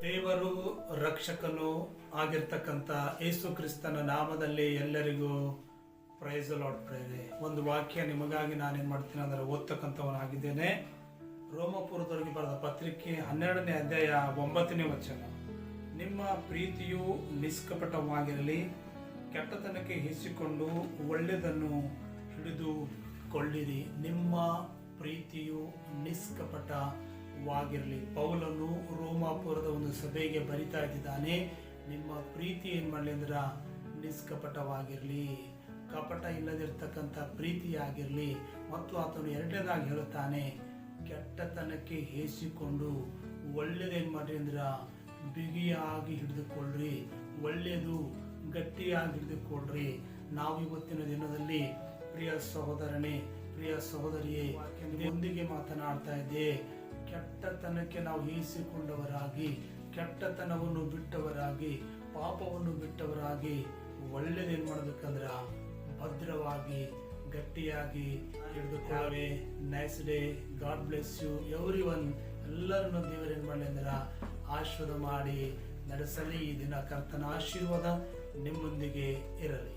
ದೇವರು ರಕ್ಷಕನು ಆಗಿರ್ತಕ್ಕಂಥ ಯೇಸು ಕ್ರಿಸ್ತನ ನಾಮದಲ್ಲಿ ಎಲ್ಲರಿಗೂ ಪ್ರೈಸ್ ಲಾರ್ಡ್ ಪ್ರೇರೆ. ಒಂದು ವಾಕ್ಯ ನಿಮಗಾಗಿ ನಾನೇನು ಮಾಡ್ತೀನಿ ಅಂದರೆ ಓದ್ತಕ್ಕಂಥವನಾಗಿದ್ದೇನೆ. ರೋಮಪುರದವರಿಗೆ ಬರೆದ ಪತ್ರಿಕೆ 12ನೇ ಅಧ್ಯಾಯ 9ನೇ ವಚನ. ನಿಮ್ಮ ಪ್ರೀತಿಯು ನಿಷ್ಕಪಟವಾಗಿರಲಿ, ಕೆಟ್ಟತನಕ್ಕೆ ಹಿಸಿಕೊಂಡು ಒಳ್ಳೆಯದನ್ನು ಹಿಡಿದುಕೊಳ್ಳಿರಿ. ನಿಮ್ಮ ಪ್ರೀತಿಯು ನಿಷ್ಕಪಟವಾಗಿರಲಿ. ಪೌಲನು ರೋಮಾಪುರದ ಒಂದು ಸಭೆಗೆ ಬರಿತಾ ಇದ್ದಾನೆ. ನಿಮ್ಮ ಪ್ರೀತಿ ಏನು ಮಾಡಲಿ ಅಂದ್ರೆ ನಿಷ್ಕಪಟವಾಗಿರಲಿ, ಕಪಟ ಇಲ್ಲದಿರ್ತಕ್ಕಂಥ ಪ್ರೀತಿಯಾಗಿರಲಿ. ಮತ್ತು ಆತನು ಎರಡನೇದಾಗಿ ಹೇಳುತ್ತಾನೆ, ಕೆಟ್ಟತನಕ್ಕೆ ಹೇಸಿಕೊಂಡು ಒಳ್ಳೆಯದೇನು ಮಾಡ್ರಿ ಅಂದ್ರೆ ಬಿಗಿಯಾಗಿ ಹಿಡಿದುಕೊಳ್ಳ್ರಿ, ಒಳ್ಳೆಯದು ಗಟ್ಟಿಯಾಗಿ ಹಿಡಿದುಕೊಳ್ಳ್ರಿ. ನಾವು ಇವತ್ತಿನ ದಿನದಲ್ಲಿ ಪ್ರಿಯ ಸಹೋದರನೇ, ಪ್ರಿಯ ಸಹೋದರಿಯೇ, ಒಂದಿಗೆ ಮಾತನಾಡ್ತಾ ಇದ್ದೆ. ಕೆಟ್ಟತನಕ್ಕೆ ನಾವು ಹೇಸಿಕೊಂಡವರಾಗಿ, ಕೆಟ್ಟತನವನ್ನು ಬಿಟ್ಟವರಾಗಿ, ಪಾಪವನ್ನು ಬಿಟ್ಟವರಾಗಿ ಒಳ್ಳೆಯದೇನು ಮಾಡಬೇಕಂದ್ರ ಭದ್ರವಾಗಿ ಗಟ್ಟಿಯಾಗಿ ಹಿಡಿದುಕೊಳ್ಳವೆ. Nice day. God bless you everyone. ಎಲ್ಲರನ್ನು ದೇವರೇನು ಮಾಡಲಿ ಅಂದ್ರೆ ಆಶೀರ್ವಾದ ಮಾಡಿ ನಡೆಸಲಿ. ಈ ದಿನ ಕರ್ತನ ಆಶೀರ್ವಾದ ನಿಮ್ಮೊಂದಿಗೆ ಇರಲಿ.